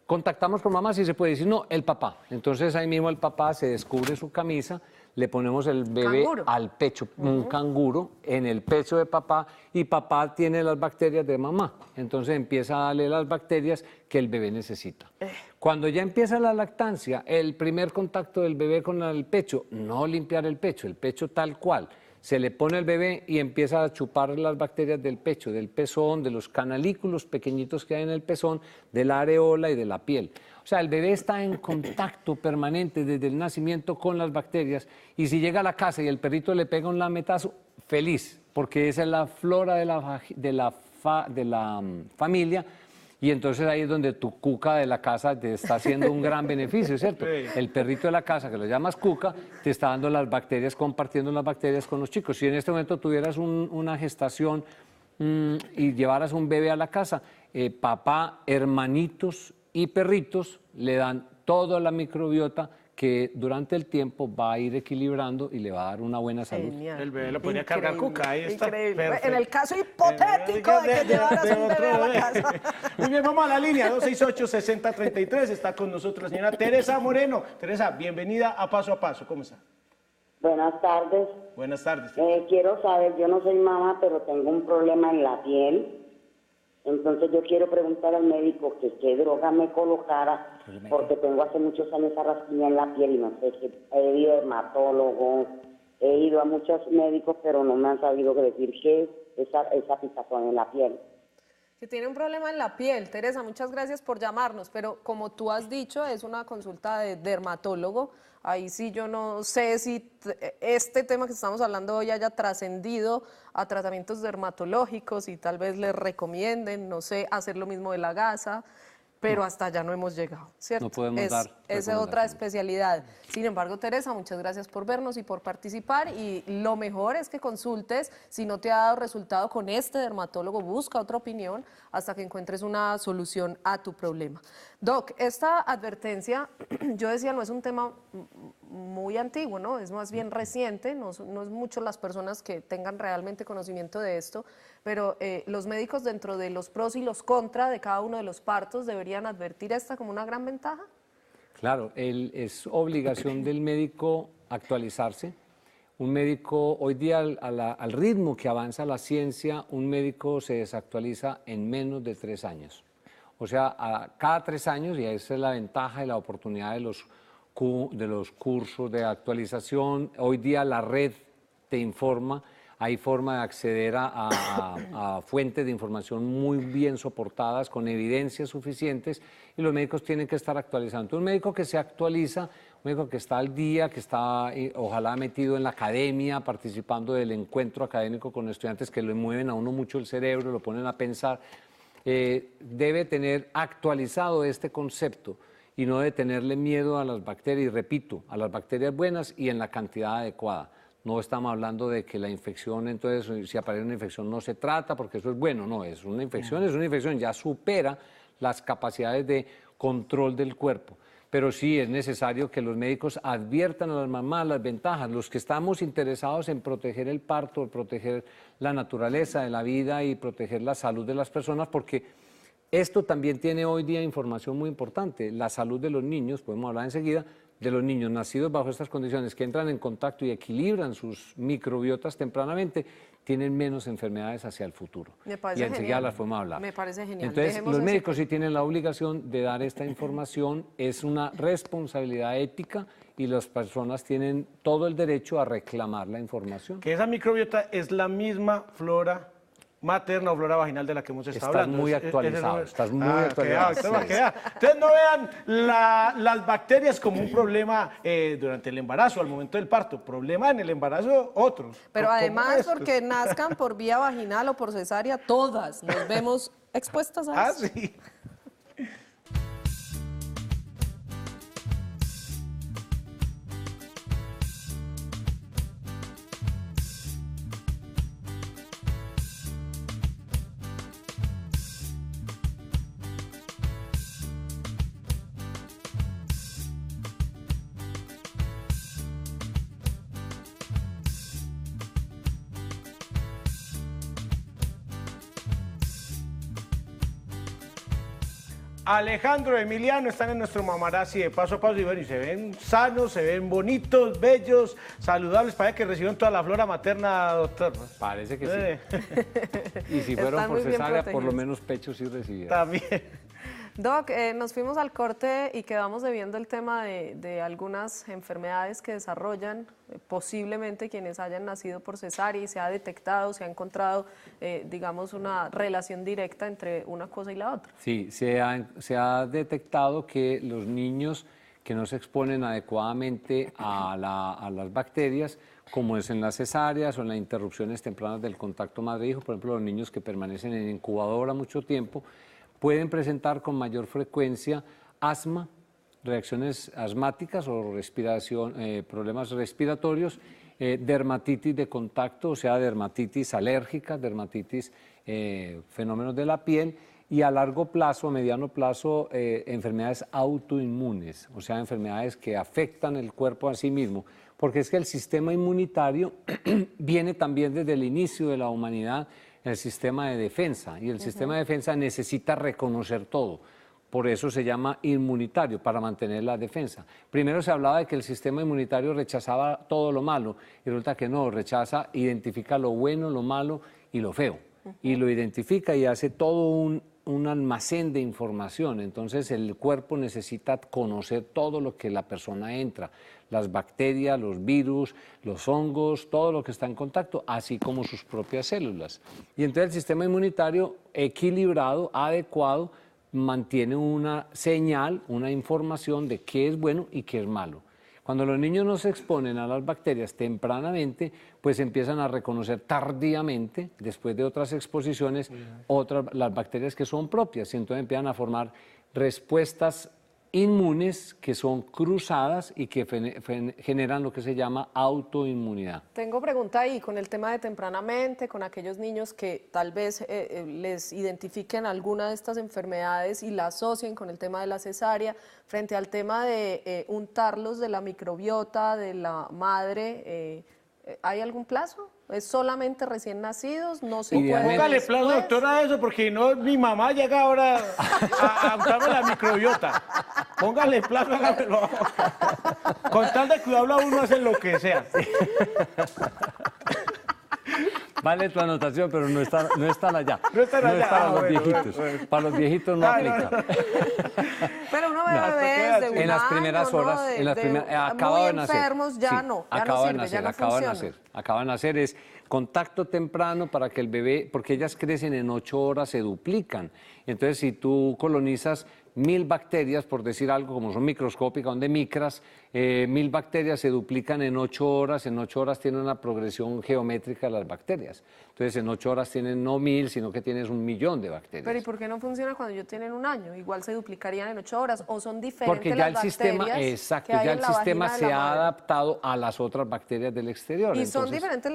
contactamos con mamá, si se puede decir, no, el papá. Entonces ahí mismo el papá se descubre su camisa, le ponemos el bebé al pecho, un canguro, en el pecho de papá, y papá tiene las bacterias de mamá. Entonces empieza a darle las bacterias que el bebé necesita. Cuando ya empieza la lactancia, el primer contacto del bebé con el pecho, no limpiar el pecho tal cual. Se le pone al bebé y empieza a chupar las bacterias del pecho, del pezón, de los canalículos pequeñitos que hay en el pezón, de la areola y de la piel. O sea, el bebé está en contacto permanente desde el nacimiento con las bacterias, y si llega a la casa y el perrito le pega un lametazo, feliz, porque esa es la flora de la familia. Y entonces ahí es donde tu cuca de la casa te está haciendo un gran beneficio, ¿cierto? El perrito de la casa, que lo llamas cuca, te está dando las bacterias, compartiendo las bacterias con los chicos. Si en este momento tuvieras una gestación y llevaras un bebé a la casa, papá, hermanitos y perritos le dan toda la microbiota que durante el tiempo va a ir equilibrando y le va a dar una buena salud. Genial. El bebé lo podría cargar cuca, ahí está. Increíble. Perfecto. En el caso hipotético de que llevaras un bebé a la casa. Muy bien, vamos a la línea 268-6033. Está con nosotros la señora Teresa Moreno. Teresa, bienvenida a Paso a Paso. ¿Cómo está? Buenas tardes. Buenas tardes. Quiero saber, yo no soy mamá, pero tengo un problema en la piel. Entonces yo quiero preguntar al médico que qué droga me colocara, porque tengo hace muchos años esa rasquiña en la piel y no sé qué. He ido a dermatólogos, he ido a muchos médicos, pero no me han sabido decir qué es esa picazón en la piel. Que tiene un problema en la piel. Teresa, muchas gracias por llamarnos, pero como tú has dicho, es una consulta de dermatólogo. Ahí sí yo no sé si este tema que estamos hablando hoy haya trascendido a tratamientos dermatológicos y tal vez les recomienden, no sé, hacer lo mismo de la gasa, pero hasta allá no hemos llegado, ¿cierto? No podemos dar Esa es otra especialidad. Sin embargo, Teresa, muchas gracias por vernos y por participar, y lo mejor es que consultes. Si no te ha dado resultado con este dermatólogo, busca otra opinión hasta que encuentres una solución a tu problema. Doc, esta advertencia, yo decía, no es un tema muy antiguo, ¿no? Es más bien reciente, no es mucho las personas que tengan realmente conocimiento de esto, pero los médicos, dentro de los pros y los contras de cada uno de los partos, deberían advertir esta como una gran ventaja. Claro, es obligación del médico actualizarse. Un médico, hoy día al ritmo que avanza la ciencia, un médico se desactualiza en menos de 3 años. O sea, cada 3 años, y esa es la ventaja y la oportunidad de los cursos de actualización. Hoy día la red te informa, hay forma de acceder a fuentes de información muy bien soportadas, con evidencias suficientes, y los médicos tienen que estar actualizando. Entonces, un médico que se actualiza, un médico que está al día, que está ojalá metido en la academia, participando del encuentro académico con estudiantes que le mueven a uno mucho el cerebro, lo ponen a pensar, debe tener actualizado este concepto y no de tenerle miedo a las bacterias, y repito, a las bacterias buenas y en la cantidad adecuada. No estamos hablando de que la infección, entonces, si aparece una infección no se trata porque eso es bueno, no, es una infección, ya supera las capacidades de control del cuerpo. Pero sí es necesario que los médicos adviertan a las mamás las ventajas, los que estamos interesados en proteger el parto, proteger la naturaleza de la vida y proteger la salud de las personas, porque esto también tiene hoy día información muy importante. La salud de los niños, podemos hablar enseguida, de los niños nacidos bajo estas condiciones, que entran en contacto y equilibran sus microbiotas tempranamente, tienen menos enfermedades hacia el futuro. Me parece y enseguida genial. las podemos hablar. Me parece genial. Entonces, Dejemos los eso. médicos sí tienen la obligación de dar esta información, es una responsabilidad ética y las personas tienen todo el derecho a reclamar la información. Que esa microbiota es la misma flora materna o flora vaginal de la que hemos estado hablando. Muy actualizado, estás muy actualizado. Entonces no vean las bacterias como un problema durante el embarazo, al momento del parto. Problema en el embarazo, otros. Pero además, porque nazcan por vía vaginal o por cesárea, todas nos vemos expuestas a eso. Sí. Alejandro, Emiliano están en nuestro Mamarazzi de paso a paso y bueno, y se ven sanos, se ven bonitos, bellos, saludables. Parece que reciben toda la flora materna, doctor. Parece que sí. Y si fueron por cesárea, por lo menos pechos sí recibieron. También. Doc, nos fuimos al corte y quedamos debiendo el tema de algunas enfermedades que desarrollan posiblemente quienes hayan nacido por cesárea, y se ha detectado, se ha encontrado, digamos, una relación directa entre una cosa y la otra. Sí, se ha detectado que los niños que no se exponen adecuadamente a las bacterias, como es en las cesáreas o en las interrupciones tempranas del contacto madre-hijo, por ejemplo, los niños que permanecen en incubadora mucho tiempo, pueden presentar con mayor frecuencia asma, reacciones asmáticas o problemas respiratorios, dermatitis de contacto, o sea, dermatitis alérgica, dermatitis, fenómenos de la piel, y a largo plazo, a mediano plazo, enfermedades autoinmunes, o sea, enfermedades que afectan el cuerpo a sí mismo, porque es que el sistema inmunitario viene también desde el inicio de la humanidad, el sistema de defensa, y el sistema de defensa necesita reconocer todo. Por eso se llama inmunitario, para mantener la defensa. Primero se hablaba de que el sistema inmunitario rechazaba todo lo malo, y resulta que no, rechaza, identifica lo bueno, lo malo y lo feo. Y lo identifica y hace todo un almacén de información. Entonces el cuerpo necesita conocer todo lo que la persona entra, las bacterias, los virus, los hongos, todo lo que está en contacto, así como sus propias células. Y entonces el sistema inmunitario equilibrado, adecuado, mantiene una señal, una información de qué es bueno y qué es malo. Cuando los niños no se exponen a las bacterias tempranamente, pues empiezan a reconocer tardíamente, después de otras exposiciones, las bacterias que son propias, y entonces empiezan a formar respuestas inmunes que son cruzadas y que generan lo que se llama autoinmunidad. Tengo pregunta ahí con el tema de tempranamente, con aquellos niños que tal vez les identifiquen alguna de estas enfermedades y la asocien con el tema de la cesárea, frente al tema de untarlos de la microbiota de la madre. ¿Hay algún plazo? ¿Es solamente recién nacidos? ¿No se puede? Póngale plazo, doctora, a eso, porque no, mi mamá llega ahora a untarme la microbiota. Póngale plazo, hágamelo. Con tal de cuidarlo a uno hacen lo que sea. Vale tu anotación, pero no están allá. No están allá. Para los viejitos. Bueno. Para los viejitos no aplica. No. Pero uno ve bebés de un en las año, primeras horas, ¿no? en las acaba muy de nacer. enfermos, ya Sí, no acaba de sirve, nacer, ya no acaba de funciona. nacer. Acaba de nacer es contacto temprano para que el bebé, porque ellas crecen en 8 horas, se duplican. Entonces, si tú colonizas 1000 bacterias, por decir algo, como son microscópicas, son de micras, 1000 bacterias se duplican en 8 horas, en 8 horas tienen una progresión geométrica de las bacterias. Entonces, en 8 horas tienen no 1000, sino que tienes 1.000.000 de bacterias. Pero ¿y por qué no funciona cuando ellos tienen un año? Igual se duplicarían en 8 horas, o son diferentes porque ya el las sistema, bacterias exacto, que hay ya en el la sistema vagina de se la ha madre. adaptado a las otras bacterias del exterior. Y son Entonces, diferentes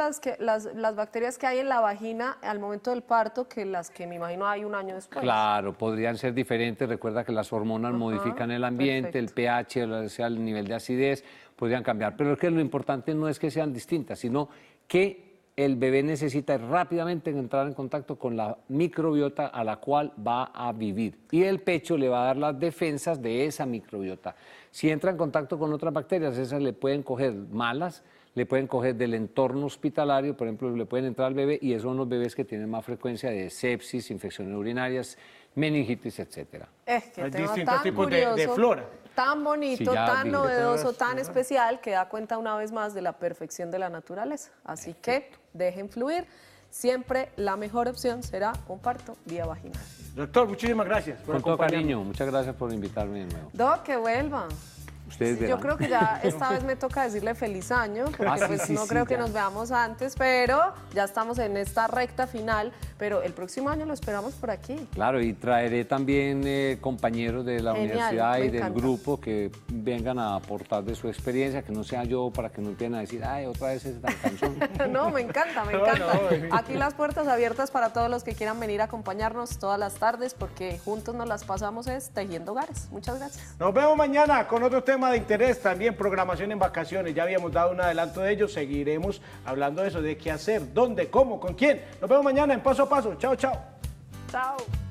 las bacterias que hay en la vagina al momento del parto que las que me imagino hay un año después. claro, podrían ser diferentes. Recuerda que las hormonas modifican el ambiente, el pH, o sea, el nivel de acidez, podrían cambiar. Pero es que lo importante no es que sean distintas, sino que el bebé necesita rápidamente entrar en contacto con la microbiota a la cual va a vivir. Y el pecho le va a dar las defensas de esa microbiota. Si entra en contacto con otras bacterias, esas le pueden coger malas, le pueden coger del entorno hospitalario, por ejemplo, le pueden entrar al bebé, y esos son los bebés que tienen más frecuencia de sepsis, infecciones urinarias, meningitis, etcétera. Es que Hay el tema distintos tan tipos curioso, de flora. tan bonito, Sí, ya tan vi. novedoso, tan especial, que da cuenta una vez más de la perfección de la naturaleza. Así que dejen fluir. Siempre la mejor opción será un parto vía vaginal. Doctor, muchísimas gracias por Con todo acompañarnos. cariño, muchas gracias por invitarme de nuevo. Doc, que vuelva. Ustedes Yo verán. creo que ya esta vez me toca decirle feliz año, porque Ah, sí, pues sí, no sí, creo que ya. nos veamos antes, pero ya estamos en esta recta final, pero el próximo año lo esperamos por aquí. Claro, y traeré también compañeros de la Genial, universidad me y del encanta. grupo que vengan a aportar de su experiencia, que no sea yo para que no empiecen a decir, ay, otra vez es tan cansón. No, me encanta, me No, encanta. no, Aquí las puertas abiertas para todos los que quieran venir a acompañarnos todas las tardes, porque juntos nos las pasamos tejiendo hogares. Muchas gracias. Nos vemos mañana con otro tema de interés, también programación en vacaciones. Ya habíamos dado un adelanto de ello, seguiremos hablando de eso, de qué hacer, dónde, cómo, con quién. Nos vemos mañana en Paso a Paso. Chao, chao. Chao.